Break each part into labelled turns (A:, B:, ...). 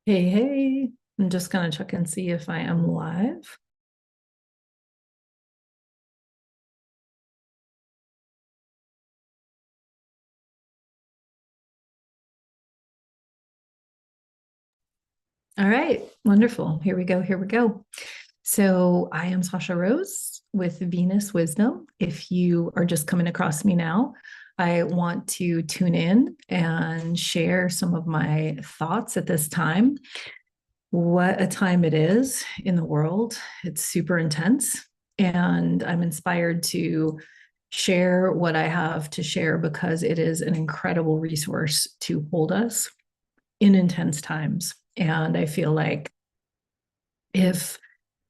A: Hey, hey, I'm just gonna check and see if I am live. All right, wonderful. Here we go. Here we go. So I am Sasha Rose with Venus Wisdom. If you are just coming across me now, I want to tune in and share some of my thoughts at this time. What a time it is in the world. It's super intense, and I'm inspired to share what I have to share because it is an incredible resource to hold us in intense times. And I feel like if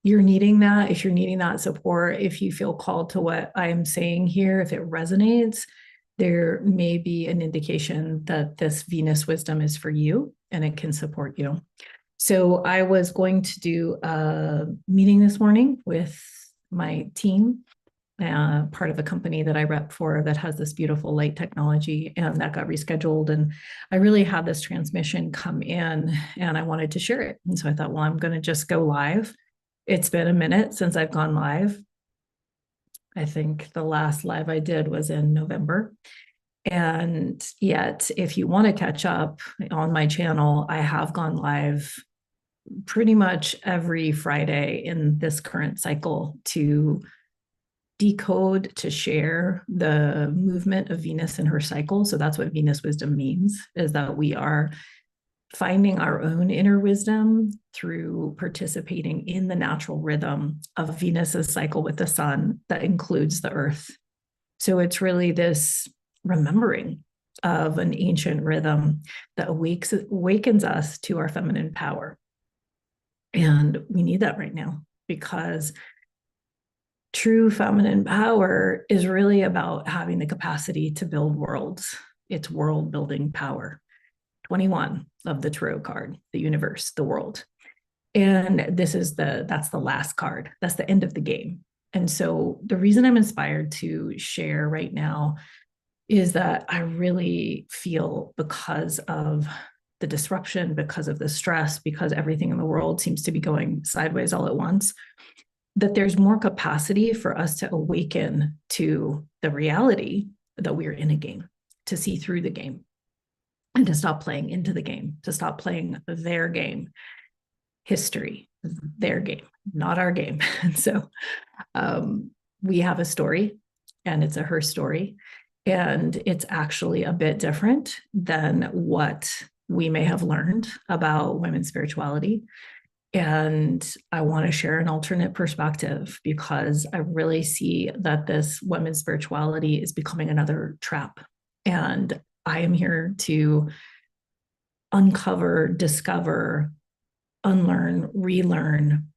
A: if you're needing that support, if you feel called to what I am saying here, if it resonates, there may be an indication that this Venus wisdom is for you and it can support you. So I was going to do a meeting this morning with my team, part of a company that I rep for that has this beautiful light technology, and that got rescheduled. And I really had this transmission come in and I wanted to share it. And so I thought, well, I'm going to just go live. It's been a minute since I've gone live. I think the last live I did was in November. And yet, if you want to catch up on my channel, I have gone live pretty much every Friday in this current cycle to decode, to share the movement of Venus in her cycle. So that's what Venus wisdom means, is that we are finding our own inner wisdom through participating in the natural rhythm of Venus's cycle with the sun that includes the earth. So it's really this remembering of an ancient rhythm that awakens us to our feminine power. And we need that right now because true feminine power is really about having the capacity to build worlds. It's world building power. 21 of the tarot card, the universe, the world. And that's the last card. That's the end of the game. And so the reason I'm inspired to share right now is that I really feel, because of the disruption, because of the stress, because everything in the world seems to be going sideways all at once, that there's more capacity for us to awaken to the reality that we're in a game, to see through the game, and to stop playing into the game, to stop playing their game. History, their game, not our game. And so we have a story, and it's a her story. And it's actually a bit different than what we may have learned about women's spirituality. And I want to share an alternate perspective because I really see that this women's spirituality is becoming another trap. And I am here to uncover, discover, unlearn, relearn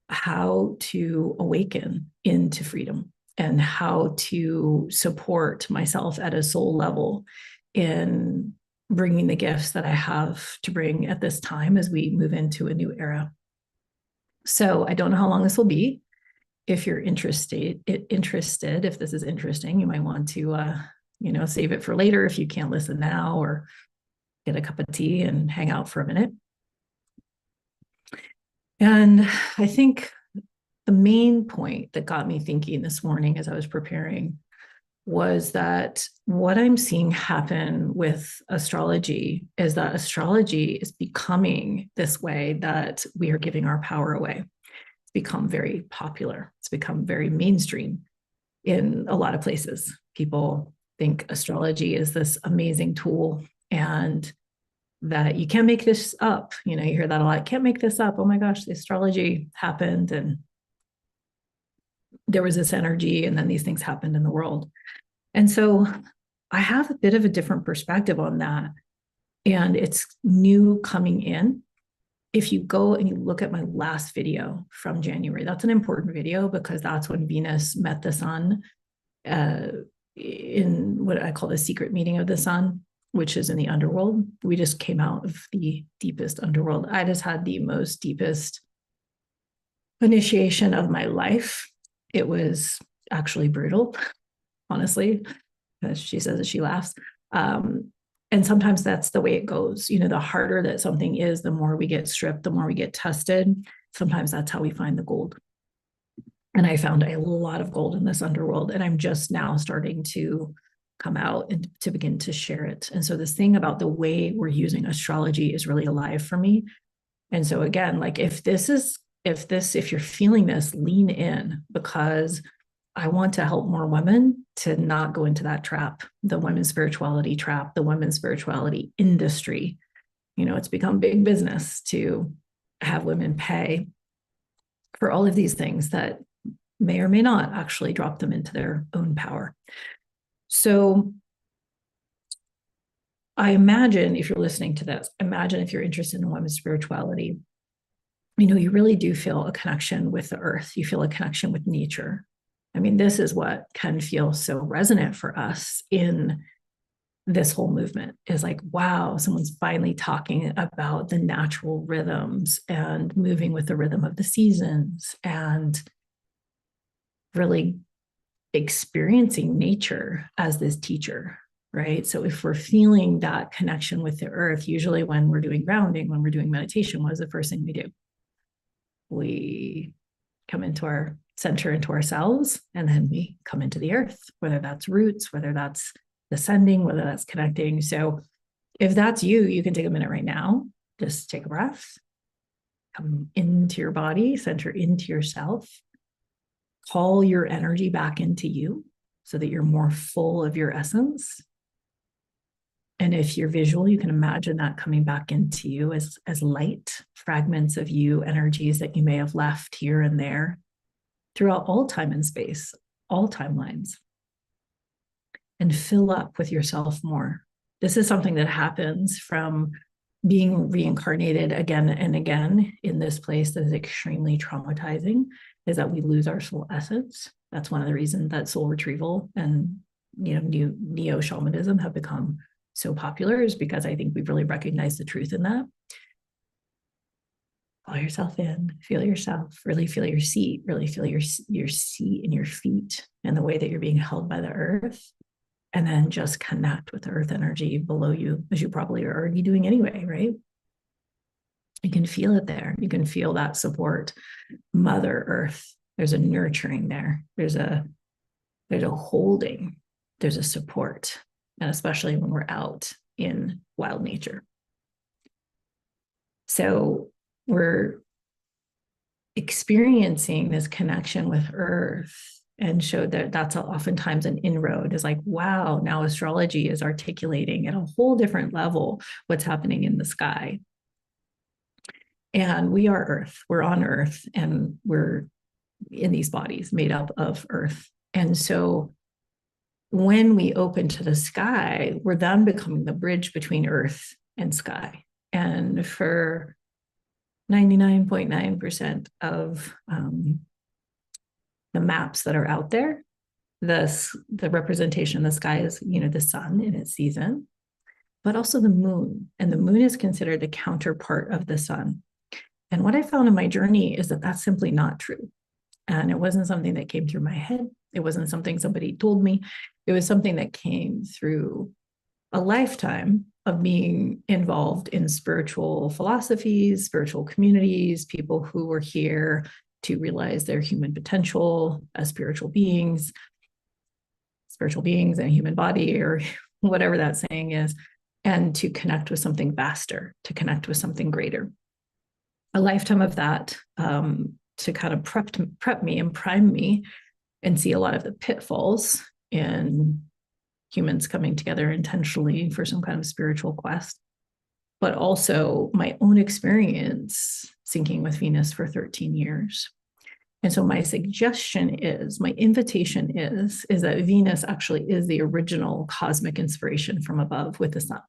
A: how to awaken into freedom and how to support myself at a soul level in bringing the gifts that I have to bring at this time as we move into a new era. So I don't know how long this will be. If you're interested, if this is interesting, you might want to, save it for later if you can't listen now, or get a cup of tea and hang out for a minute. And I think the main point that got me thinking this morning as I was preparing was that what I'm seeing happen with astrology is that astrology is becoming this way that we are giving our power away. It's become very popular. It's become very mainstream in a lot of places. People think astrology is this amazing tool and that you can't make this up. You hear that a lot. Can't make this up. Oh my gosh, the astrology happened and there was this energy and then these things happened in the world. And so I have a bit of a different perspective on that. And it's new coming in. If you go and you look at my last video from January, that's an important video because that's when Venus met the sun in what I call the secret meeting of the sun, which is in the underworld. We just came out of the deepest underworld. I just had the most deepest initiation of my life. It was actually brutal, honestly, as she says as she laughs. And sometimes that's the way it goes. You know, the harder that something is, the more we get stripped, the more we get tested. Sometimes that's how we find the gold. And I found a lot of gold in this underworld, and I'm just now starting to come out and to begin to share it. And so this thing about the way we're using astrology is really alive for me. And so again, like if you're feeling this, lean in, because I want to help more women to not go into that trap, the women's spirituality trap, the women's spirituality industry. You know, it's become big business to have women pay for all of these things that may or may not actually drop them into their own power. So I imagine if you're listening to this, imagine if you're interested in women's spirituality, you know, you really do feel a connection with the earth. You feel a connection with nature. I mean, this is what can feel so resonant for us in this whole movement, is like, wow, someone's finally talking about the natural rhythms and moving with the rhythm of the seasons and really experiencing nature as this teacher, right? So if we're feeling that connection with the earth, usually when we're doing grounding, when we're doing meditation, what is the first thing we do? We come into our center, into ourselves, and then we come into the earth, whether that's roots, whether that's descending, whether that's connecting. So if that's you, you can take a minute right now, just take a breath, come into your body, center into yourself, call your energy back into you so that you're more full of your essence. And if you're visual, you can imagine that coming back into you as light fragments of you, energies that you may have left here and there throughout all time and space, all timelines. And fill up with yourself more. This is something that happens from being reincarnated again and again in this place that is extremely traumatizing, is that we lose our soul essence. That's one of the reasons that soul retrieval and, you know, neo shamanism have become so popular, is because I think we've really recognized the truth in that. Follow yourself in, feel yourself, really feel your seat, really feel your seat and your feet and the way that you're being held by the earth. And then just connect with the earth energy below you, as you probably are already doing anyway, right? You can feel it there. You can feel that support. Mother Earth, there's a nurturing there. There's a holding, there's a support. And especially when we're out in wild nature. So we're experiencing this connection with Earth, and showed that that's oftentimes an inroad, is like, wow, now astrology is articulating at a whole different level what's happening in the sky. And we are Earth, we're on Earth, and we're in these bodies made up of Earth. And so when we open to the sky, we're then becoming the bridge between Earth and sky. And for 99.9% of the maps that are out there, the representation of the sky is, you know, the sun in its season, but also the moon. And the moon is considered the counterpart of the sun. And what I found in my journey is that that's simply not true. And it wasn't something that came through my head. It wasn't something somebody told me. It was something that came through a lifetime of being involved in spiritual philosophies, spiritual communities, people who were here to realize their human potential as spiritual beings in a human body, or whatever that saying is, and to connect with something vaster, to connect with something greater. A lifetime of that to kind of prep me and prime me and see a lot of the pitfalls in humans coming together intentionally for some kind of spiritual quest, but also my own experience syncing with Venus for 13 years. And so my suggestion is, my invitation is that Venus actually is the original cosmic inspiration from above with the sun.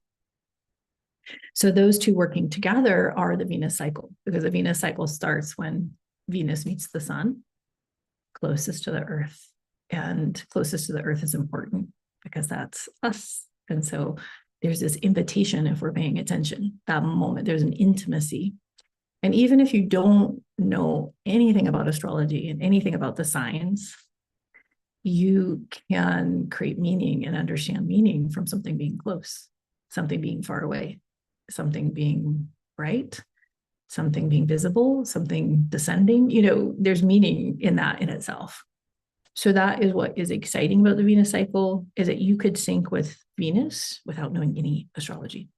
A: So those two working together are the Venus cycle, because the Venus cycle starts when Venus meets the sun, closest to the earth. And closest to the earth is important because that's us. And so there's this invitation, if we're paying attention, that moment, there's an intimacy. And even if you don't know anything about astrology and anything about the signs, you can create meaning and understand meaning from something being close. something being far away, something being bright, something being visible, something descending. There's meaning in that in itself. So that is what is exciting about the Venus cycle, is that you could sync with Venus without knowing any astrology.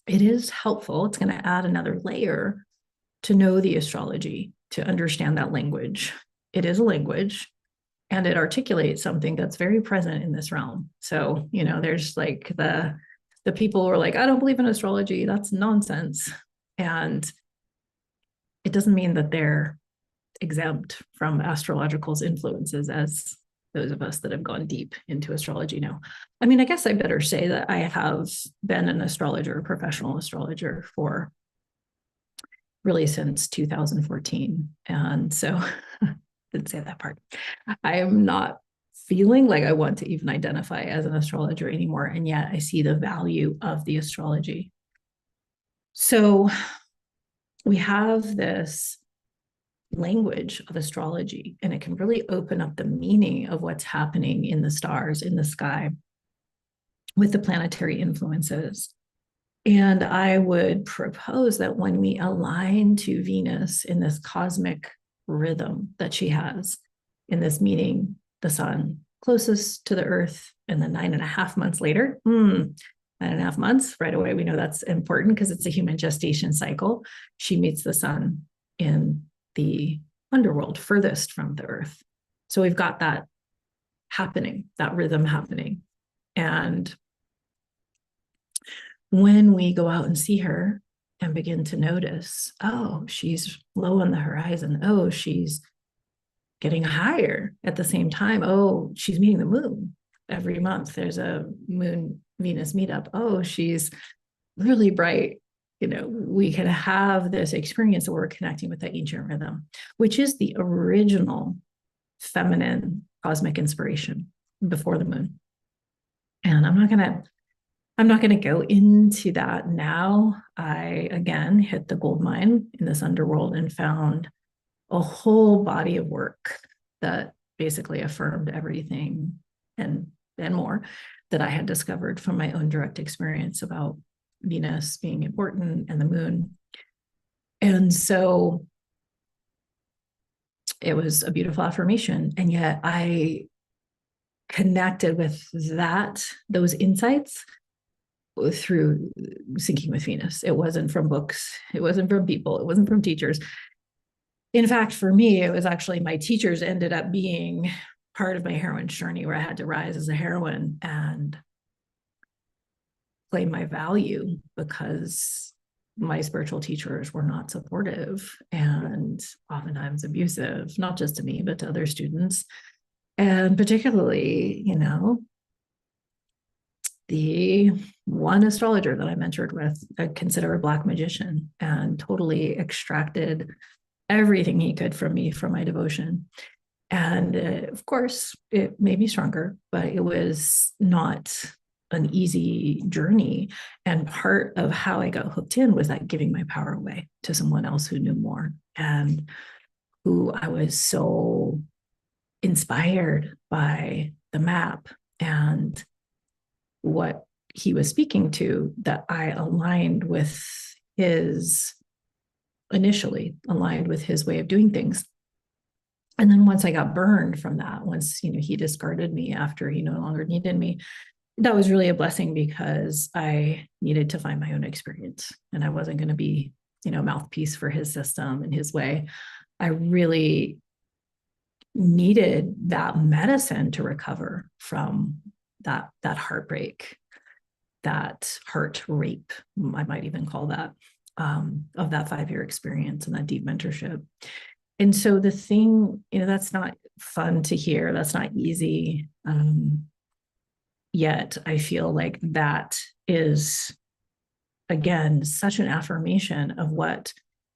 A: It is helpful. It's going to add another layer to know the astrology, to understand that language. It is a language, and it articulates something that's very present in this realm. So, there's like the people who are like, I don't believe in astrology. That's nonsense. And it doesn't mean that they're exempt from astrological's influences, as those of us that have gone deep into astrology know. I mean, I guess I better say that I have been an astrologer, a professional astrologer, for really since 2014. And so didn't say that part. I am not feeling like I want to even identify as an astrologer anymore. And yet I see the value of the astrology. So we have this language of astrology, and it can really open up the meaning of what's happening in the stars, in the sky, with the planetary influences. And I would propose that when we align to Venus in this cosmic rhythm that she has, in this meeting the sun closest to the earth, and then 9.5 months later, 9.5 months, right away, we know that's important because it's a human gestation cycle. She meets the sun in the underworld, furthest from the earth. So we've got that happening, that rhythm happening. And when we go out and see her and begin to notice, oh, she's low on the horizon. Oh, she's getting higher at the same time. Oh, she's meeting the moon every month. There's a moon Venus meetup. Oh, she's really bright. We can have this experience where we're connecting with that ancient rhythm, which is the original feminine cosmic inspiration before the moon. And I'm not going to go into that now. I, again, hit the gold mine in this underworld and found a whole body of work that basically affirmed everything and more that I had discovered from my own direct experience about Venus being important and the moon. And so it was a beautiful affirmation. And yet I connected with those insights through syncing with Venus. It wasn't from books. It wasn't from people. It wasn't from teachers. In fact, for me, it was actually my teachers ended up being part of my heroine journey, where I had to rise as a heroine and claim my value, because my spiritual teachers were not supportive and oftentimes abusive, not just to me, but to other students. And particularly, the one astrologer that I mentored with, I consider a Black magician, and totally extracted everything he could from me, from my devotion. And of course, it made me stronger, but it was not an easy journey. And part of how I got hooked in was that giving my power away to someone else who knew more, and who I was so inspired by the map and what he was speaking to, that I initially aligned with his way of doing things. And then once I got burned from that, once, he discarded me after he no longer needed me, that was really a blessing, because I needed to find my own experience, and I wasn't going to be, mouthpiece for his system and his way. I really needed that medicine to recover from that heartbreak, that heart rape, I might even call that, of that 5-year experience and that deep mentorship. And so the thing, that's not fun to hear. That's not easy. Yet I feel like that is, again, such an affirmation of what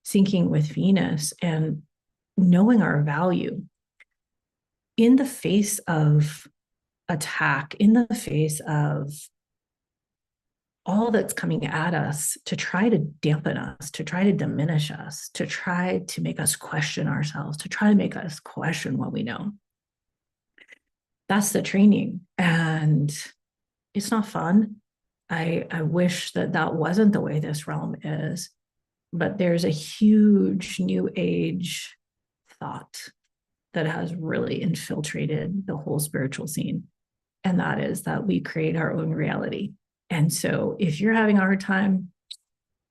A: syncing with Venus and knowing our value in the face of attack, in the face of all that's coming at us to try to dampen us, to try to diminish us, to try to make us question ourselves, to try to make us question what we know. That's the training. And it's not fun. I wish that that wasn't the way this realm is, but there's a huge new age thought that has really infiltrated the whole spiritual scene. And that is that we create our own reality. And so if you're having a hard time,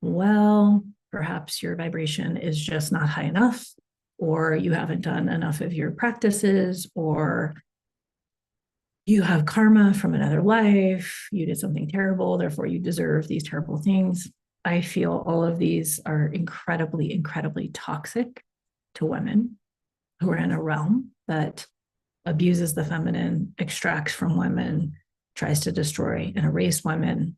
A: well, perhaps your vibration is just not high enough, or you haven't done enough of your practices, or you have karma from another life, you did something terrible, therefore you deserve these terrible things. I feel all of these are incredibly, incredibly toxic to women who are in a realm that abuses the feminine, extracts from women, tries to destroy and erase women,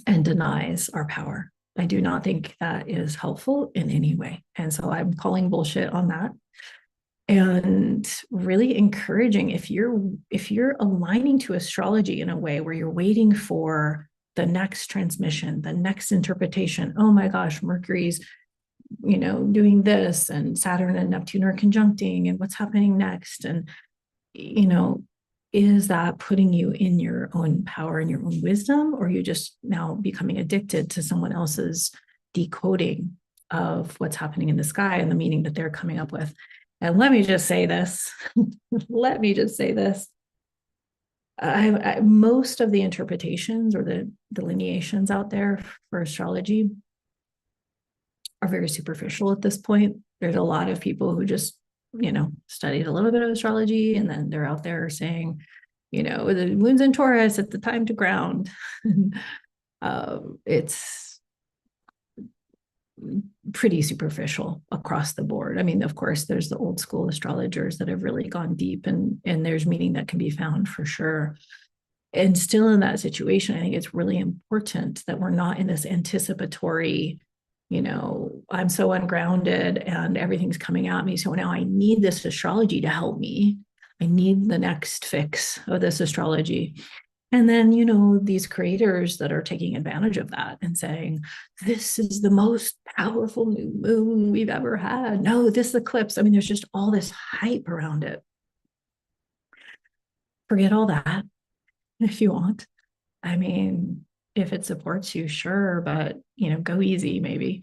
A: and denies our power. I do not think that is helpful in any way. And so I'm calling bullshit on that. And really encouraging, if you're aligning to astrology in a way where you're waiting for the next transmission, the next interpretation, oh my gosh, Mercury's doing this, and Saturn and Neptune are conjuncting, and what's happening next, and is that putting you in your own power and your own wisdom, or are you just now becoming addicted to someone else's decoding of what's happening in the sky and the meaning that they're coming up with? And let me just say this, most of the interpretations or the delineations out there for astrology are very superficial at this point. There's a lot of people who just, studied a little bit of astrology, and then they're out there saying, the moon's in Taurus, it's the time to ground. It's pretty superficial across the board. I mean, of course, there's the old school astrologers that have really gone deep, and there's meaning that can be found for sure. And still in that situation, I think it's really important that we're not in this anticipatory, I'm so ungrounded and everything's coming at me, so now I need this astrology to help me. I need the next fix of this astrology. And then, these creators that are taking advantage of that and saying, this is the most powerful new moon we've ever had. No, this eclipse. I mean, there's just all this hype around it. Forget all that if you want. I mean, if it supports you, sure, but, go easy, maybe.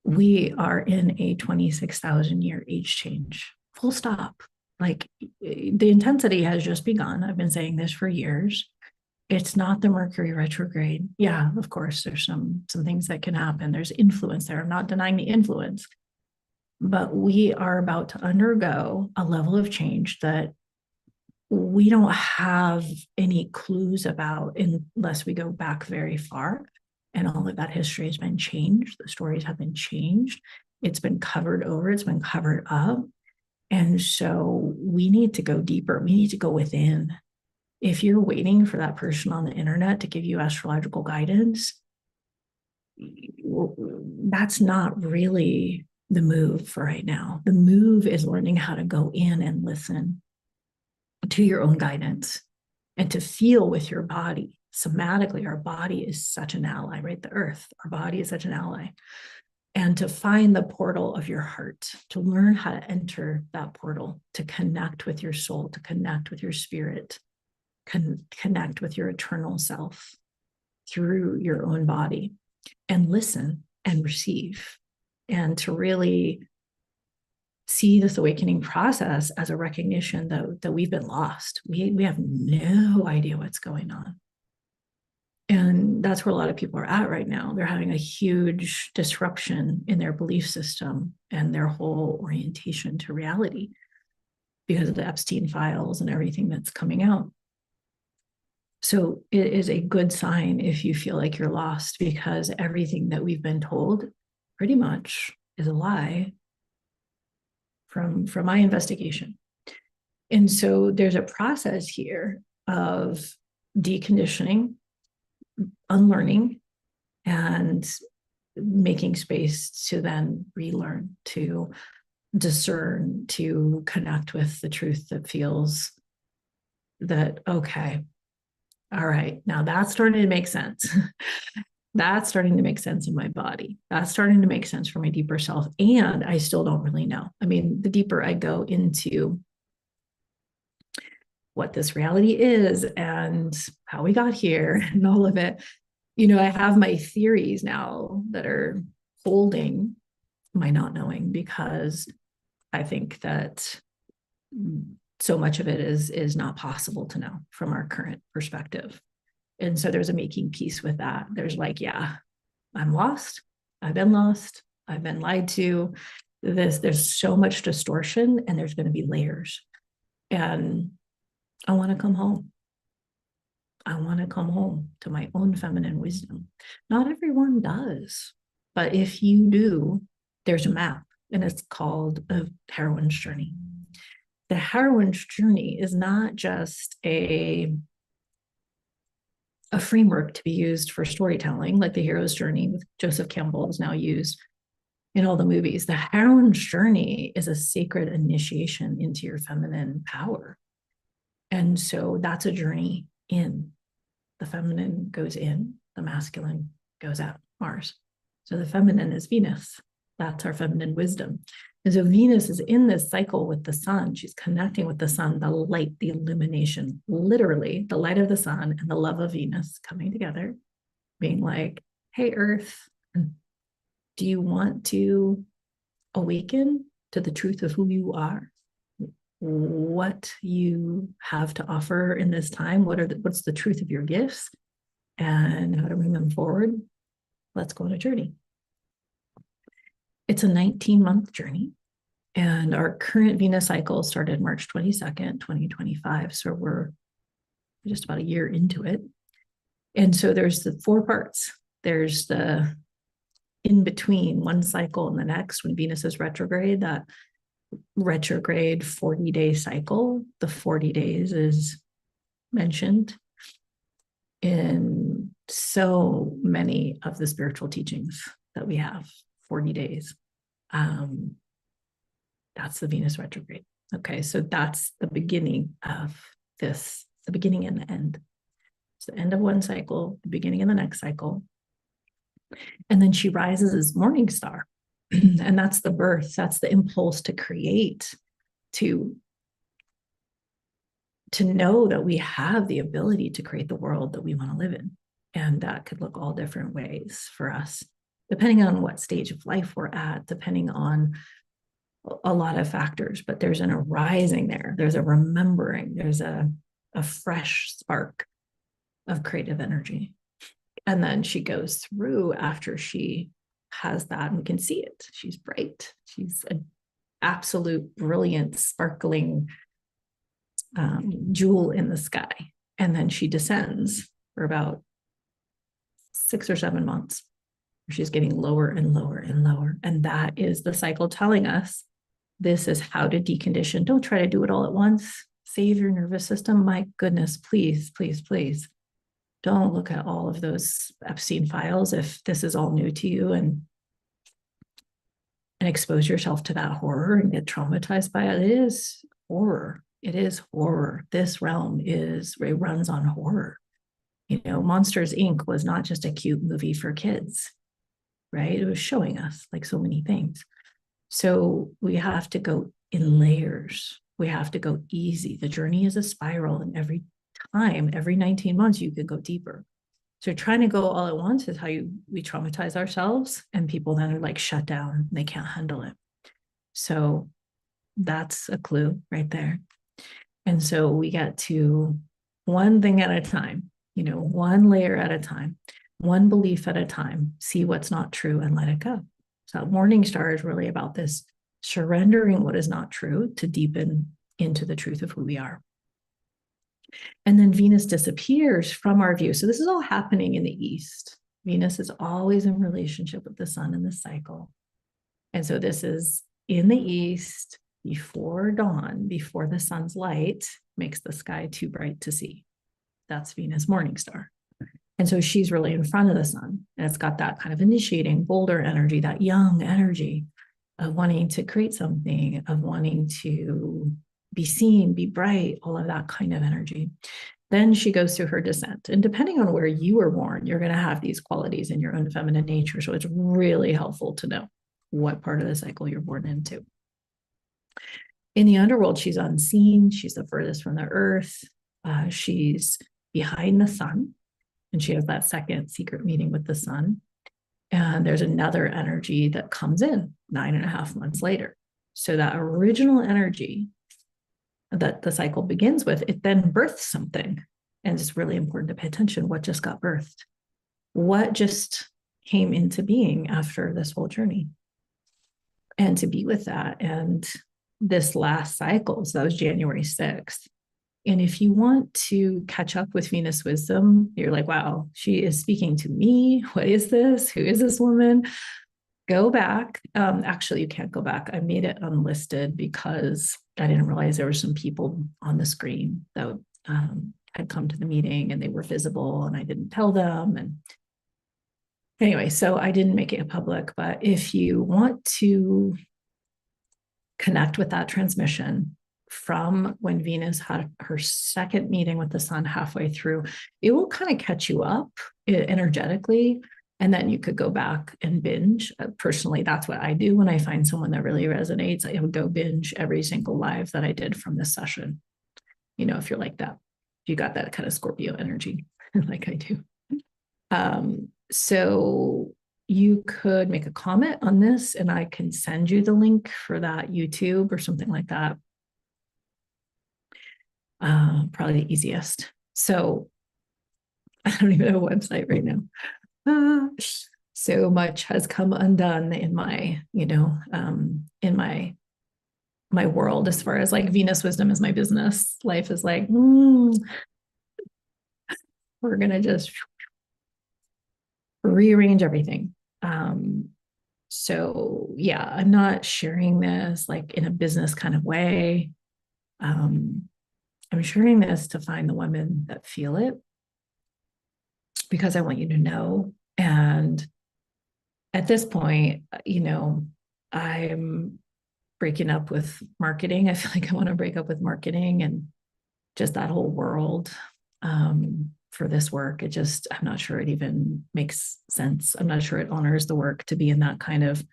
A: We are in a 26,000 year age change, full stop. Like, the intensity has just begun. I've been saying this for years. It's not the Mercury retrograde. Yeah, of course, there's some things that can happen. There's influence there. I'm not denying the influence, but we are about to undergo a level of change that we don't have any clues about unless we go back very far. And all of that history has been changed. The stories have been changed. It's been covered over. It's been covered up. And so we need to go deeper. We need to go within. If you're waiting for that person on the internet to give you astrological guidance, that's not really the move for right now. The move is learning how to go in and listen to your own guidance and to feel with your body. Somatically, our body is such an ally, right? The earth, our body is such an ally. And to find the portal of your heart, to learn how to enter that portal, to connect with your soul, to connect with your spirit, connect with your eternal self through your own body, and listen and receive, and to really see this awakening process as a recognition that we've been lost. We have no idea what's going on. And that's where a lot of people are at right now. They're having a huge disruption in their belief system and their whole orientation to reality because of the Epstein files and everything that's coming out. So it is a good sign if you feel like you're lost, because everything that we've been told pretty much is a lie from my investigation. And so there's a process here of deconditioning, unlearning, and making space to then relearn, to discern, to connect with the truth that feels that, okay, all right, now that's starting to make sense. That's starting to make sense in my body. That's starting to make sense for my deeper self. And I still don't really know. I mean, the deeper I go into what this reality is and how we got here and all of it. I have my theories now that are holding my not knowing, because I think that so much of it is not possible to know from our current perspective. And so there's a making peace with that. There's like, yeah, I'm lost. I've been lost. I've been lied to. There's so much distortion, and there's going to be layers. And I want to come home. I want to come home to my own feminine wisdom. Not everyone does, but if you do, there's a map, and it's called a heroine's journey. The heroine's journey is not just a framework to be used for storytelling, like the hero's journey with Joseph Campbell is now used in all the movies. The heroine's journey is a sacred initiation into your feminine power. And so that's a journey in. The feminine goes in, the masculine goes out, Mars. So the feminine is Venus. That's our feminine wisdom. And so Venus is in this cycle with the sun. She's connecting with the sun, the light, the illumination, literally the light of the sun and the love of Venus coming together, being like, hey, Earth, do you want to awaken to the truth of who you are? What you have to offer in this time? What's the truth of your gifts and how to bring them forward? Let's go on a journey. It's a 19-month journey, and our current Venus cycle started March 22nd, 2025. So we're just about a year into it. And so there's the 4 parts. There's the in between one cycle and the next, when Venus is retrograde, that retrograde 40-day cycle. The 40 days is mentioned in so many of the spiritual teachings that we have. 40 days. That's the Venus retrograde. Okay, so that's the beginning of this, the beginning and the end. It's the end of one cycle, the beginning of the next cycle. And then she rises as morning star. And that's the birth, that's the impulse to create, to know that we have the ability to create the world that we want to live in. And that could look all different ways for us, depending on what stage of life we're at, depending on a lot of factors. But there's an arising there, there's a remembering, there's a fresh spark of creative energy. And then she goes through after she has that, and we can see it. She's bright. She's an absolute brilliant, sparkling jewel in the sky. And then she descends for about 6 or 7 months. She's getting lower and lower and lower. And that is the cycle telling us this is how to decondition. Don't try to do it all at once. Save your nervous system. My goodness, please, please, please. Don't look at all of those Epstein files if this is all new to you, and expose yourself to that horror and get traumatized by it. It is horror. It is horror. This realm runs on horror. Monsters, Inc. was not just a cute movie for kids, right? It was showing us like so many things. So we have to go in layers. We have to go easy. The journey is a spiral, and every 19 months, you could go deeper. So trying to go all at once is how we traumatize ourselves, and people then are like shut down. They can't handle it. So that's a clue right there. And so we get to one thing at a time, one layer at a time, one belief at a time, see what's not true and let it go. So Morning Star is really about this surrendering what is not true to deepen into the truth of who we are. And then Venus disappears from our view. So this is all happening in the East. Venus is always in relationship with the sun in the cycle. And so this is in the East, before dawn, before the sun's light makes the sky too bright to see. That's Venus Morning Star. And so she's really in front of the sun. And it's got that kind of initiating, bolder energy, that young energy of wanting to create something, of wanting to be seen, be bright, all of that kind of energy. Then she goes through her descent. And depending on where you were born, you're going to have these qualities in your own feminine nature. So it's really helpful to know what part of the cycle you're born into. In the underworld, she's unseen. She's the furthest from the earth. She's behind the sun. And she has that second secret meeting with the sun. And there's another energy that comes in 9.5 months later. So that original energy that the cycle begins with, it then births something. And it's really important to pay attention. What just got birthed? What just came into being after this whole journey? And to be with that. And this last cycle, so that was January 6th. And if you want to catch up with Venus wisdom, you're like, wow, she is speaking to me. What is this? Who is this woman? Go back. Actually, you can't go back. I made it unlisted because I didn't realize there were some people on the screen that had come to the meeting and they were visible and I didn't tell them. And anyway, so I didn't make it public. But if you want to connect with that transmission from when Venus had her second meeting with the sun halfway through, it will kind of catch you up energetically. And then you could go back and binge. Personally, that's what I do when I find someone that really resonates. I would go binge every single live that I did from this session. You know, if you're like that, if you got that kind of Scorpio energy like I do. So you could make a comment on this and I can send you the link for that YouTube or something like that. Probably the easiest. So I don't even have a website right now. So much has come undone in my, in my world, as far as like Venus wisdom is my business. Life is like, we're going to just rearrange everything. So yeah, I'm not sharing this like in a business kind of way. I'm sharing this to find the women that feel it because I want you to know. And at this point, I'm breaking up with marketing. I feel like I want to break up with marketing and just that whole world for this work. I'm not sure it even makes sense. I'm not sure it honors the work to be in that kind of,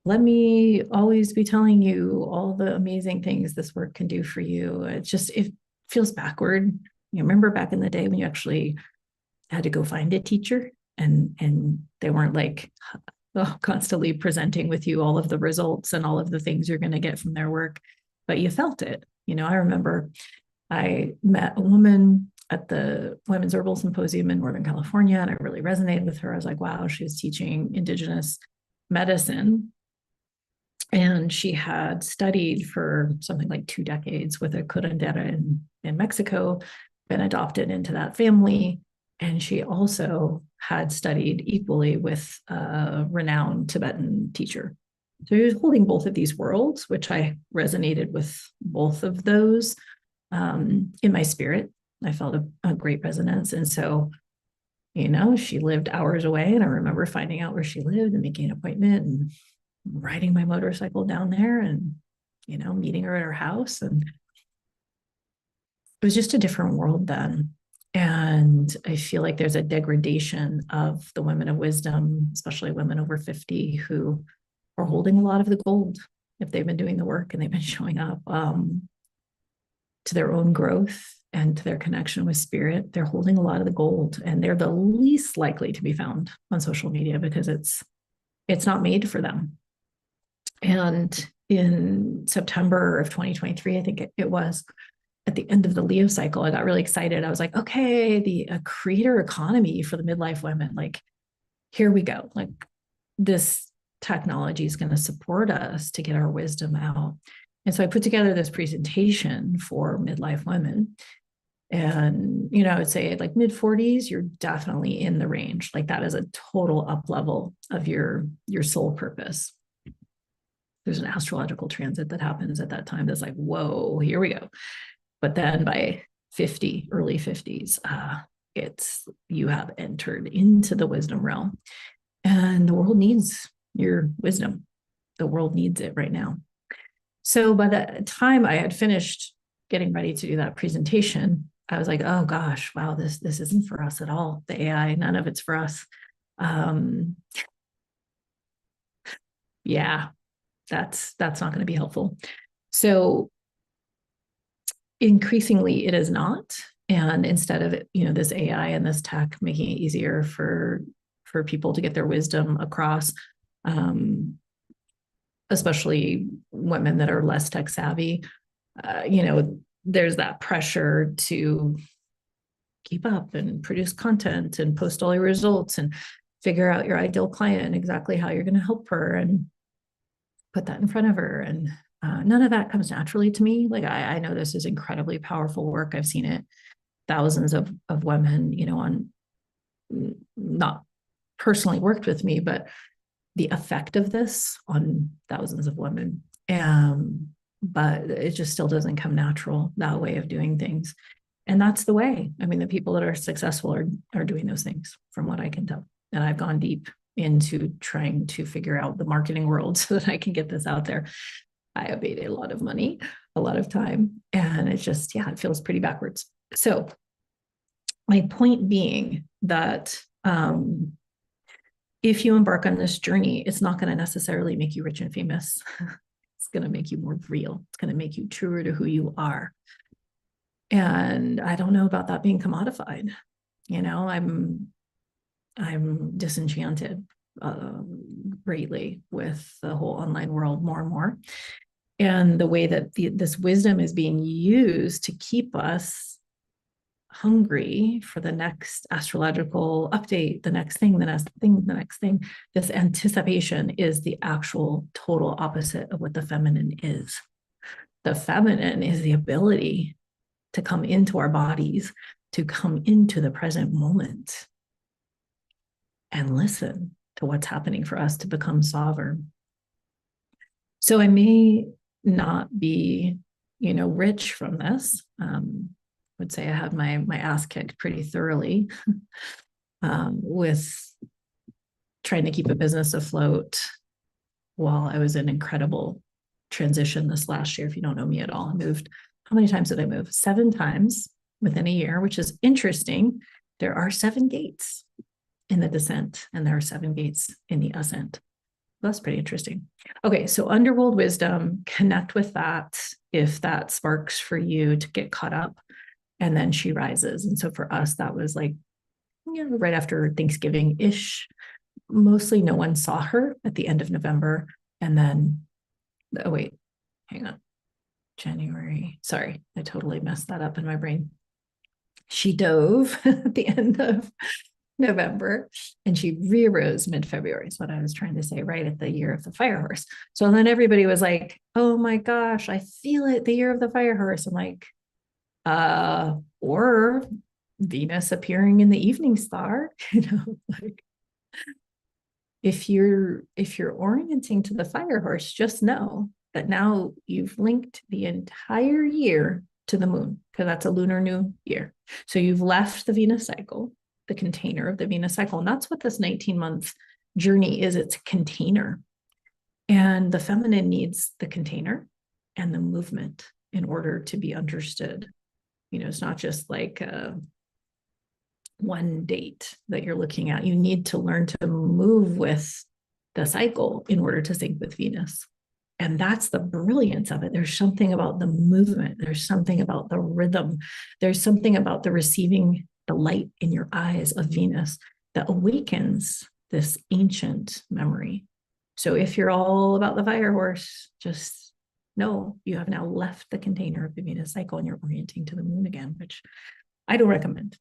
A: let me always be telling you all the amazing things this work can do for you. It feels backward. You remember back in the day when you actually had to go find a teacher and they weren't like constantly presenting with you all of the results and all of the things you're going to get from their work, but you felt it. I remember I met a woman at the Women's Herbal Symposium in Northern California, and I really resonated with her. I was like, wow, she was teaching indigenous medicine. And she had studied for something like 2 decades with a curandera in Mexico, been adopted into that family. And she also had studied equally with a renowned Tibetan teacher. So he was holding both of these worlds, which I resonated with both of those in my spirit. I felt a great resonance. And so, she lived hours away. And I remember finding out where she lived and making an appointment and riding my motorcycle down there and, meeting her at her house. And it was just a different world then. And I feel like there's a degradation of the women of wisdom, especially women over 50 who are holding a lot of the gold if they've been doing the work and they've been showing up to their own growth and to their connection with spirit. They're holding a lot of the gold and they're the least likely to be found on social media because it's not made for them. And in September of 2023, I think it was, at the end of the Leo cycle, I got really excited. I was like, okay, the creator economy for the midlife women, like, here we go. Like, this technology is going to support us to get our wisdom out. And so I put together this presentation for midlife women. And, I would say like mid 40s, you're definitely in the range. Like, that is a total up level of your soul purpose. There's an astrological transit that happens at that time that's like, whoa, here we go. But then by 50, early 50s, you have entered into the wisdom realm, and the world needs your wisdom. The world needs it right now. So by the time I had finished getting ready to do that presentation, I was like, oh gosh, wow, this isn't for us at all. The AI, none of it's for us. Yeah, that's not going to be helpful. So increasingly it is not. And instead of, this AI and this tech making it easier for people to get their wisdom across, especially women that are less tech savvy, there's that pressure to keep up and produce content and post all your results and figure out your ideal client and exactly how you're going to help her and put that in front of her. And none of that comes naturally to me. Like, I know this is incredibly powerful work. I've seen it thousands of women, on, not personally worked with me, but the effect of this on thousands of women. But it just still doesn't come natural, that way of doing things. And that's the way. I mean, the people that are successful are doing those things, from what I can tell. And I've gone deep into trying to figure out the marketing world so that I can get this out there. I have made a lot of money, a lot of time, and it's just, it feels pretty backwards. So my point being that if you embark on this journey, it's not going to necessarily make you rich and famous. It's going to make you more real. It's going to make you truer to who you are. And I don't know about that being commodified. I'm disenchanted greatly with the whole online world more and more. And the way that this wisdom is being used to keep us hungry for the next astrological update, the next thing, the next thing, the next thing. This anticipation is the actual total opposite of what the feminine is. The feminine is the ability to come into our bodies, to come into the present moment and listen to what's happening for us to become sovereign. So I may not be, rich from this. I would say I had my ass kicked pretty thoroughly with trying to keep a business afloat while I was in incredible transition this last year. If you don't know me at all, I moved. How many times did I move? 7 times within a year, which is interesting. There are 7 gates in the descent, and there are 7 gates in the ascent. That's pretty interesting. Okay, so underworld wisdom, connect with that if that sparks for you to get caught up, and then she rises. And so for us, that was like, right after Thanksgiving-ish. Mostly no one saw her at the end of November. And then, oh wait, hang on. January. Sorry, I totally messed that up in my brain. She dove at the end of November and she re-arose mid-February is what I was trying to say, right at the year of the fire horse. So then everybody was like, oh my gosh, I feel it, the year of the fire horse. I'm like, or Venus appearing in the evening star, like if you're orienting to the fire horse, just know that now you've linked the entire year to the moon, because that's a lunar new year. So you've left the Venus cycle, the container of the Venus cycle. And that's what this 19-month journey is. It's a container. And the feminine needs the container and the movement in order to be understood. It's not just like one date that you're looking at. You need to learn to move with the cycle in order to sync with Venus. And that's the brilliance of it. There's something about the movement. There's something about the rhythm. There's something about the receiving the light in your eyes of Venus that awakens this ancient memory. So if you're all about the fire horse, just know you have now left the container of the Venus cycle and you're orienting to the moon again, which I don't recommend.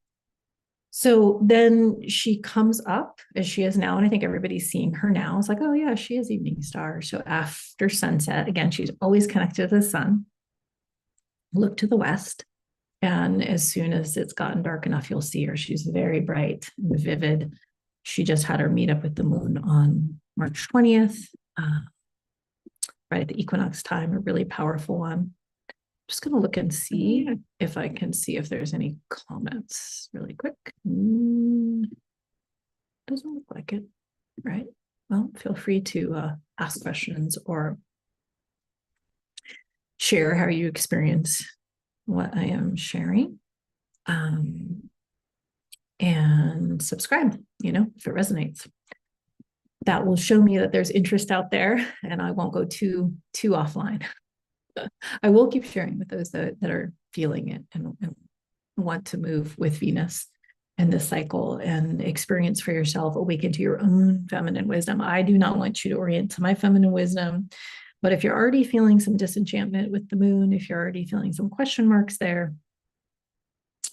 A: So then she comes up as she is now, and I think everybody's seeing her now. It's like, oh yeah, she is evening star. So after sunset, again, she's always connected to the sun. Look to the west, and as soon as it's gotten dark enough, you'll see her. She's very bright and vivid. She just had her meetup with the moon on March 20th, right at the equinox time, a really powerful one. Just going to look and see if I can see if there's any comments really quick. Doesn't look like it, right? Well, feel free to ask questions or share how you experience what I am sharing. And subscribe, if it resonates. That will show me that there's interest out there and I won't go too offline. I will keep sharing with those that are feeling it and want to move with Venus and this cycle and experience for yourself, awaken to your own feminine wisdom. I do not want you to orient to my feminine wisdom. But if you're already feeling some disenchantment with the moon, if you're already feeling some question marks there,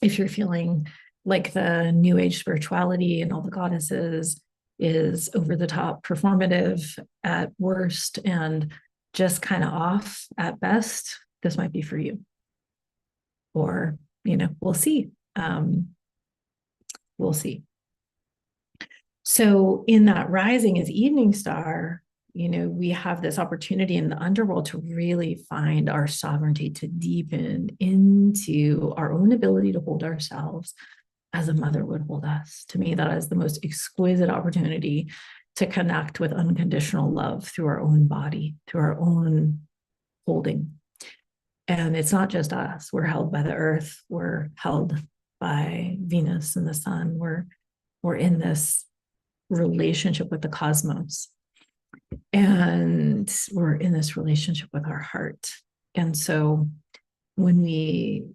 A: if you're feeling like the new age spirituality and all the goddesses is over the top, performative at worst, and just kind of off at best, this might be for you. Or, we'll see. We'll see. So in that rising as evening star, we have this opportunity in the underworld to really find our sovereignty, to deepen into our own ability to hold ourselves as a mother would hold us. To me, that is the most exquisite opportunity to connect with unconditional love through our own body, through our own holding. And it's not just us. We're held by the earth. We're held by Venus and the sun. We're in this relationship with the cosmos. And we're in this relationship with our heart. And so when we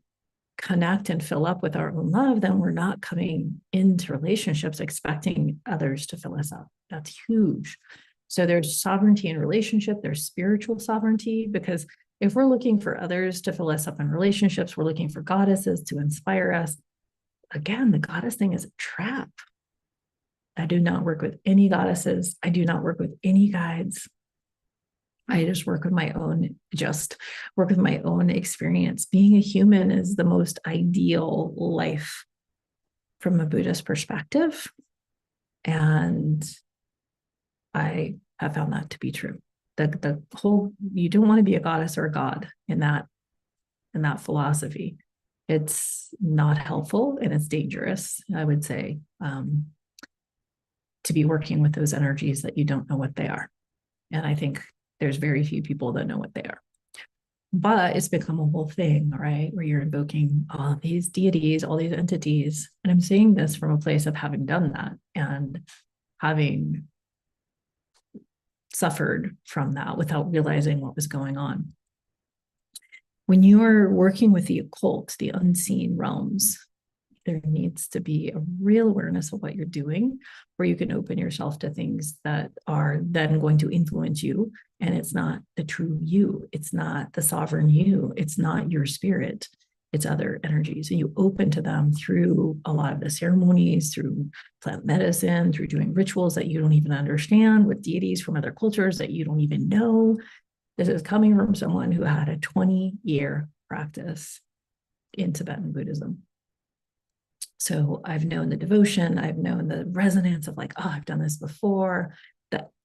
A: connect and fill up with our own love, then we're not coming into relationships expecting others to fill us up. That's huge. So there's sovereignty in relationship, there's spiritual sovereignty, because if we're looking for others to fill us up in relationships, we're looking for goddesses to inspire us. Again, the goddess thing is a trap. I do not work with any goddesses. I do not work with any guides. I just work with my own experience. Being a human is the most ideal life from a Buddhist perspective. And I have found that to be true. The whole, you don't want to be a goddess or a god in that philosophy. It's not helpful and it's dangerous, I would say, to be working with those energies that you don't know what they are. And I think there's very few people that know what they are. But it's become a whole thing, right? Where you're invoking all these deities, all these entities. And I'm saying this from a place of having done that and having suffered from that without realizing what was going on. When you are working with the occult, the unseen realms, there needs to be a real awareness of what you're doing, where you can open yourself to things that are then going to influence you. And it's not the true you. It's not the sovereign you. It's not your spirit. It's other energies. And you open to them through a lot of the ceremonies, through plant medicine, through doing rituals that you don't even understand, with deities from other cultures that you don't even know. This is coming from someone who had a 20-year practice in Tibetan Buddhism. So I've known the devotion, I've known the resonance of like, oh, I've done this before,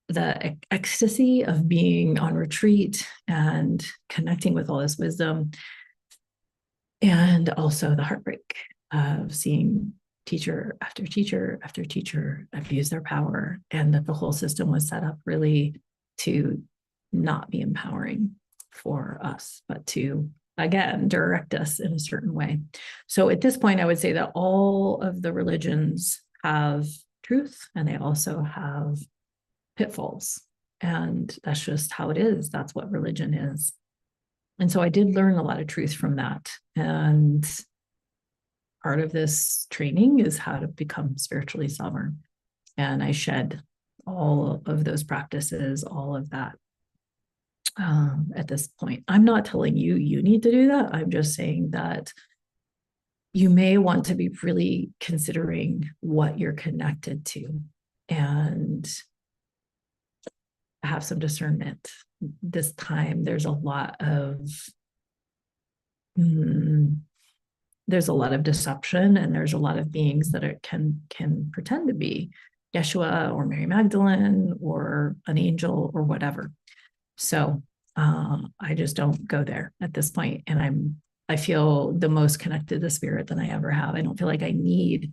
A: the ecstasy of being on retreat and connecting with all this wisdom, and also the heartbreak of seeing teacher after teacher after teacher abuse their power, and that the whole system was set up really to not be empowering for us, but to, again, direct us in a certain way. So at this point, I would say that all of the religions have truth and they also have pitfalls. And that's just how it is. That's what religion is. And so I did learn a lot of truth from that. And part of this training is how to become spiritually sovereign. And I shed all of those practices, all of that. At this point, I'm not telling you need to do that. I'm just saying that you may want to be really considering what you're connected to and have some discernment. This time, there's a lot of deception, and there's a lot of beings that can pretend to be Yeshua or Mary Magdalene or an angel or whatever. So I just don't go there at this point. And I feel the most connected to spirit than I ever have. I don't feel like I need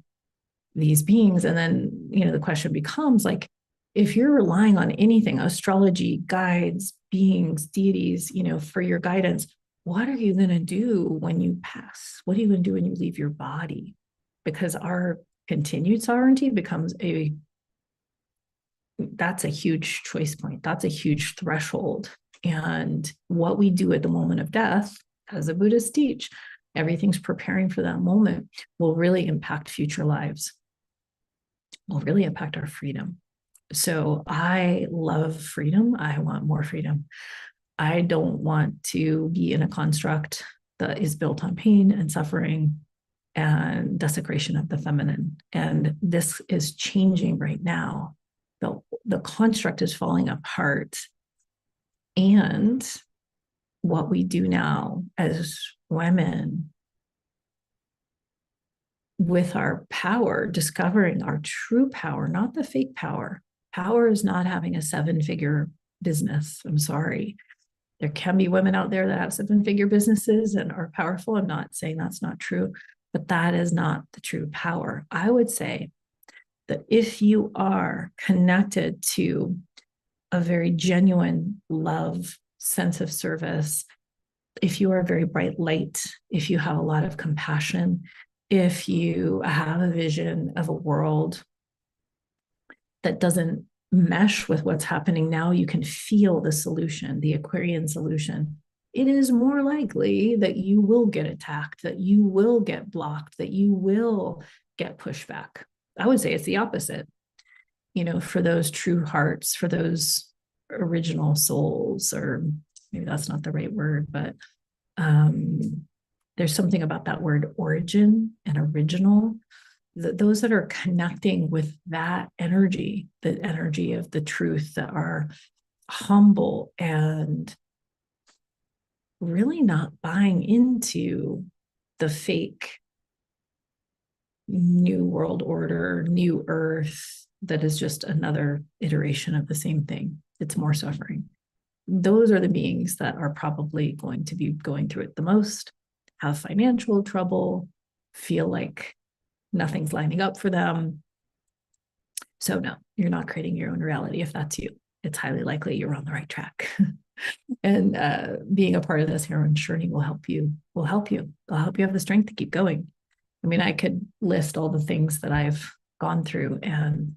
A: these beings. And then, the question becomes like, if you're relying on anything, astrology, guides, beings, deities, for your guidance, what are you going to do when you pass? What are you going to do when you leave your body? Because our continued sovereignty becomes that's a huge choice point. That's a huge threshold And what we do at the moment of death, as the Buddhists teach, everything's preparing for that moment, will really impact future lives, will really impact our freedom. So I love freedom. I want more freedom. I don't want to be in a construct that is built on pain and suffering and desecration of the feminine. And this is changing right now. The construct is falling apart. And what we do now as women with our power, discovering our true power, not the fake power. Power is not having a 7-figure business. I'm sorry. There can be women out there that have 7-figure businesses and are powerful. I'm not saying that's not true, but that is not the true power. I would say that if you are connected to a very genuine love, sense of service, if you are a very bright light, if you have a lot of compassion, if you have a vision of a world that doesn't mesh with what's happening now, you can feel the solution, the Aquarian solution. It is more likely that you will get attacked, that you will get blocked, that you will get pushback. I would say it's the opposite. You know, for those true hearts, for those original souls, or maybe that's not the right word, but there's something about that word origin and original. Those that are connecting with that energy, the energy of the truth, that are humble and really not buying into the fake new world order, new earth, that is just another iteration of the same thing. It's more suffering. Those are the beings that are probably going to be going through it the most, have financial trouble, feel like nothing's lining up for them. So no, you're not creating your own reality. If that's you, it's highly likely you're on the right track. And being a part of this heroine journey will help you. I'll help you have the strength to keep going. I mean, I could list all the things that I've gone through, and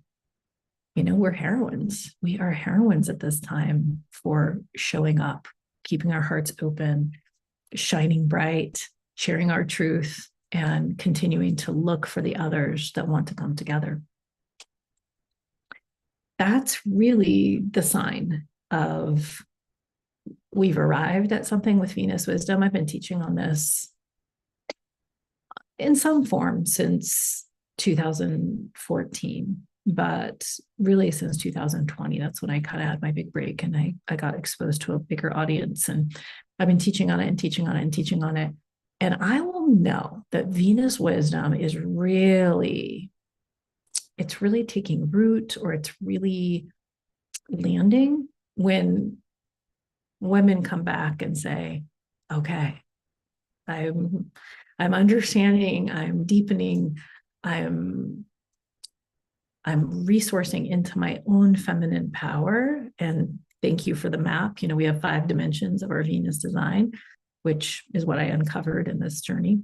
A: you know, we're heroines. We are heroines at this time for showing up, keeping our hearts open, shining bright, sharing our truth, and continuing to look for the others that want to come together. That's really the sign of we've arrived at something with Venus wisdom. I've been teaching on this in some form since 2014, but really since 2020. That's when I kind of had my big break, and I got exposed to a bigger audience, and I've been teaching on it and teaching on it and teaching on it. And I will know that Venus wisdom is really, it's really taking root, or it's really landing when women come back and say, okay, I'm understanding, I'm deepening, I'm resourcing into my own feminine power. And thank you for the map. You know, we have 5 dimensions of our Venus design, which is what I uncovered in this journey.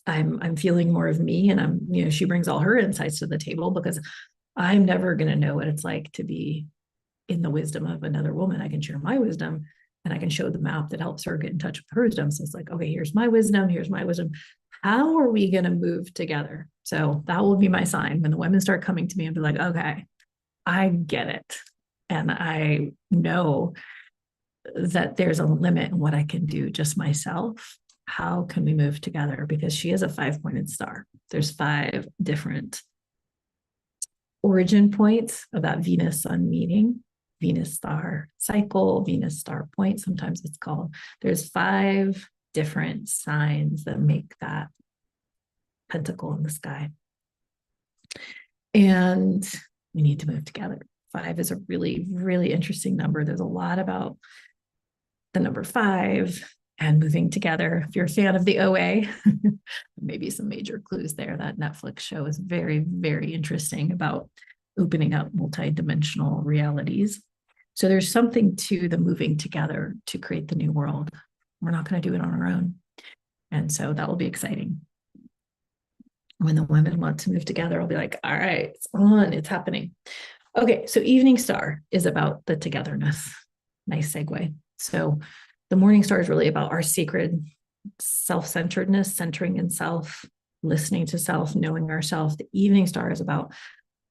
A: I'm feeling more of me, and you know, she brings all her insights to the table, because I'm never going to know what it's like to be in the wisdom of another woman. I can share my wisdom, and I can show the map that helps her get in touch with her wisdom. So it's like, okay, here's my wisdom. How are we going to move together? So that will be my sign when the women start coming to me and be like, okay, I get it. And I know that there's a limit in what I can do just myself. How can we move together? Because she is a 5-pointed star. There's 5 different origin points of that Venus Sun meeting, Venus star cycle, Venus star point, sometimes it's called. There's 5 different signs that make that pentacle in the sky. And we need to move together. 5 is a really, really interesting number. There's a lot about the number 5 and moving together. If you're a fan of the OA, maybe some major clues there. That Netflix show is very, very interesting about opening up multidimensional realities. So there's something to the moving together to create the new world. We're not going to do it on our own. And so that will be exciting. When the women want to move together, I'll be like, all right, it's on, it's happening. Okay, so evening star is about the togetherness. nice segue. So the morning star is really about our sacred self-centeredness, centering in self, listening to self, knowing ourselves. The evening star is about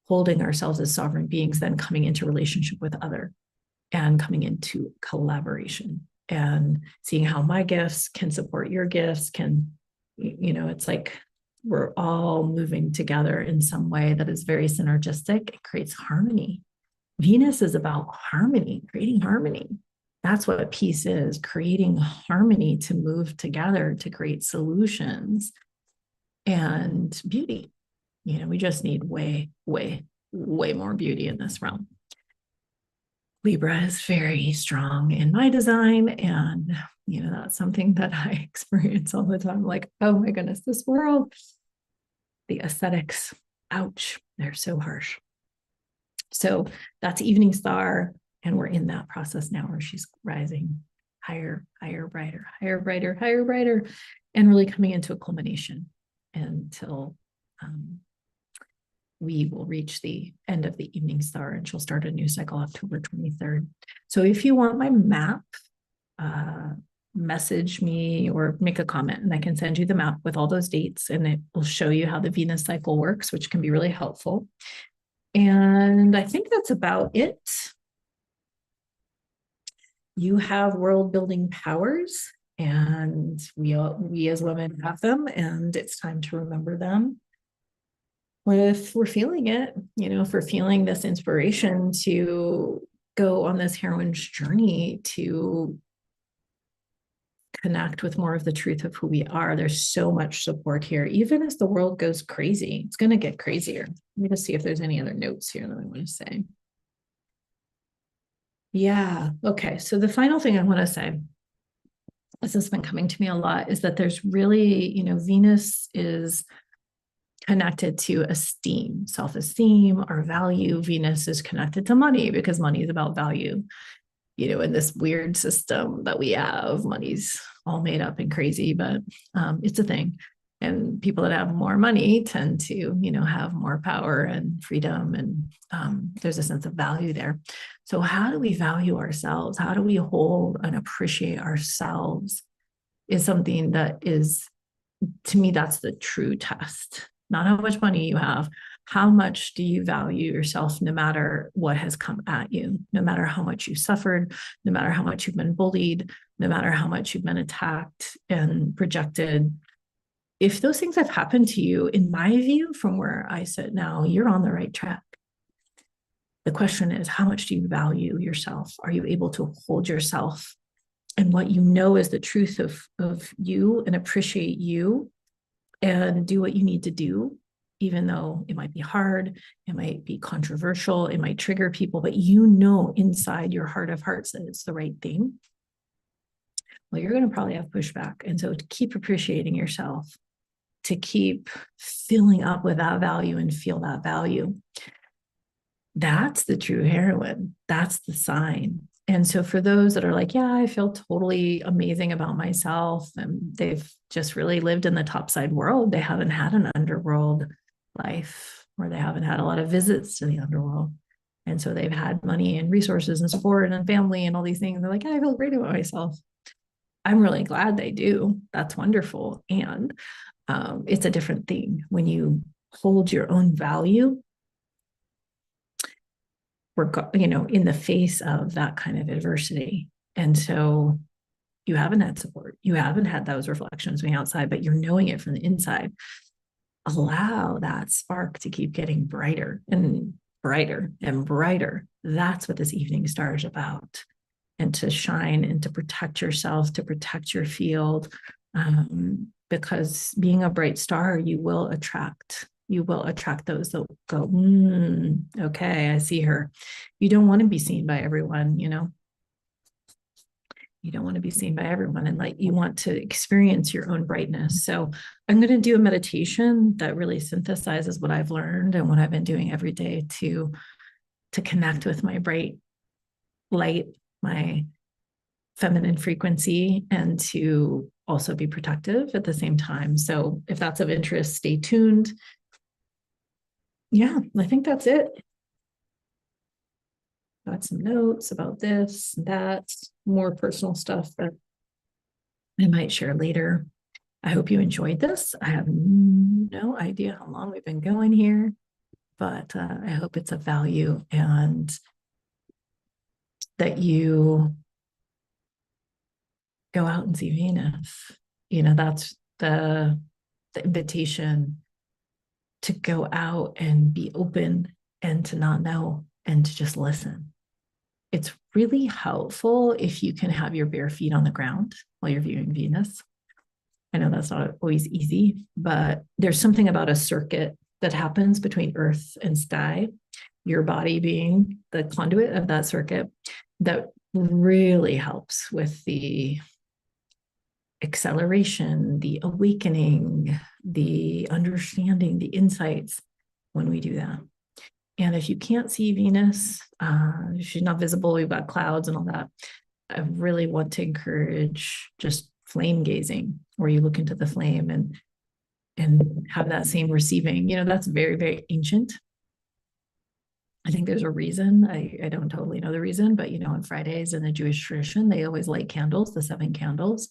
A: holding ourselves as sovereign beings, then coming into relationship with other and coming into collaboration and seeing how my gifts can support your gifts, it's like we're all moving together in some way that is very synergistic. It creates harmony. Venus is about harmony, creating harmony. That's what peace is, creating harmony to move together, to create solutions and beauty. We just need way, way, way more beauty in this realm. Libra is very strong in my design. And, that's something that I experience all the time. Like, oh my goodness, this world, the aesthetics, ouch, they're so harsh. So that's evening star. And we're in that process now where she's rising higher, higher, brighter, higher, brighter, higher, brighter, and really coming into a culmination until we will reach the end of the evening star, and she'll start a new cycle October 23rd. So if you want my map, message me or make a comment and I can send you the map with all those dates, and it will show you how the Venus cycle works, which can be really helpful. And I think that's about it. You have world building powers, and we as women have them, and it's time to remember them. If we're feeling it, if we're feeling this inspiration to go on this heroine's journey to connect with more of the truth of who we are, there's so much support here. Even as the world goes crazy, it's going to get crazier. Let me just see if there's any other notes here that I want to say. Yeah. Okay. So the final thing I want to say, this has been coming to me a lot, is that there's really, Venus is connected to esteem, self-esteem, our value. Venus is connected to money because money is about value. In this weird system that we have, money's all made up and crazy, but it's a thing. And people that have more money tend to, have more power and freedom. And there's a sense of value there. So how do we value ourselves? How do we hold and appreciate ourselves is something that is, to me, that's the true test. Not how much money you have. How much do you value yourself no matter what has come at you, no matter how much you suffered, no matter how much you've been bullied, no matter how much you've been attacked and projected. If those things have happened to you, in my view, from where I sit now, you're on the right track. The question is, how much do you value yourself? Are you able to hold yourself and what you know is the truth of you and appreciate you and do what you need to do, even though it might be hard, it might be controversial, it might trigger people, but inside your heart of hearts that it's the right thing. Well, you're going to probably have pushback. And so to keep appreciating yourself, to keep filling up with that value and feel that value, that's the true heroine. That's the sign. And so for those that are like, yeah, I feel totally amazing about myself, and they've just really lived in the topside world, they haven't had an underworld life, or they haven't had a lot of visits to the underworld. And so they've had money and resources and support and family and all these things. They're like, I feel great about myself. I'm really glad they do. That's wonderful. And it's a different thing when you hold your own value, in the face of that kind of adversity. And so you haven't had support. You haven't had those reflections from the outside, but you're knowing it from the inside. Allow that spark to keep getting brighter and brighter and brighter. That's what this evening star is about. And to shine and to protect yourself, to protect your field. Because being a bright star, you will attract those that go, okay, I see her. You don't want to be seen by everyone, you don't want to be seen by everyone, and you want to experience your own brightness. So I'm going to do a meditation that really synthesizes what I've learned and what I've been doing every day to connect with my bright light, my feminine frequency, and to also be protective at the same time. So if that's of interest, stay tuned. Yeah, I think that's it. got some notes about this, that, more personal stuff that I might share later. I hope you enjoyed this. I have no idea how long we've been going here, but I hope it's of value and that you go out and see Venus. That's the invitation to go out and be open and to not know and to just listen. It's really helpful if you can have your bare feet on the ground while you're viewing Venus. I know that's not always easy, but there's something about a circuit that happens between earth and sky, your body being the conduit of that circuit, that really helps with the acceleration, the awakening, the understanding, the insights when we do that. And if you can't see Venus, she's not visible, we've got clouds and all that, I really want to encourage just flame gazing, where you look into the flame and have that same receiving. That's very, very ancient. I think there's a reason. I don't totally know the reason, but on Fridays in the Jewish tradition, they always light candles, the 7 candles.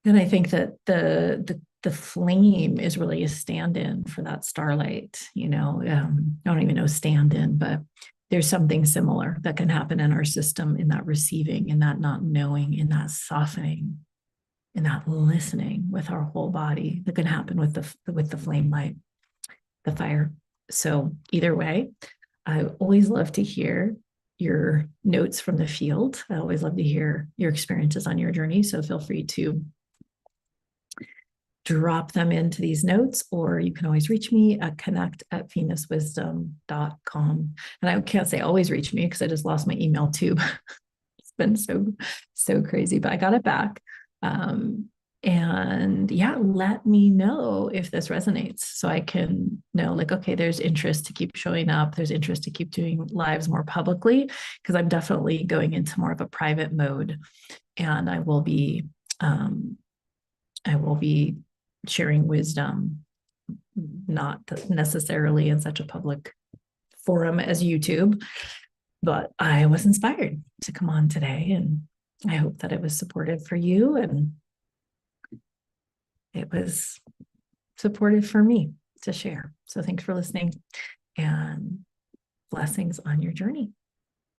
A: And I think that the flame is really a stand-in for that starlight. I don't even know stand-in, but there's something similar that can happen in our system, in that receiving, in that not knowing, in that softening, in that listening with our whole body, that can happen with the flame light, the fire. So either way, I always love to hear your notes from the field. I always love to hear your experiences on your journey. So feel free to drop them into these notes, or you can always reach me at connect@venuswisdom.com. And I can't say always reach me because I just lost my email too. It's been so crazy, but I got it back. And yeah, let me know if this resonates so I can know, like, okay, there's interest to keep showing up. There's interest to keep doing lives more publicly, because I'm definitely going into more of a private mode, and I will be sharing wisdom, not necessarily in such a public forum as YouTube, but I was inspired to come on today, and I hope that it was supportive for you, and it was supportive for me to share. So thanks for listening, and blessings on your journey.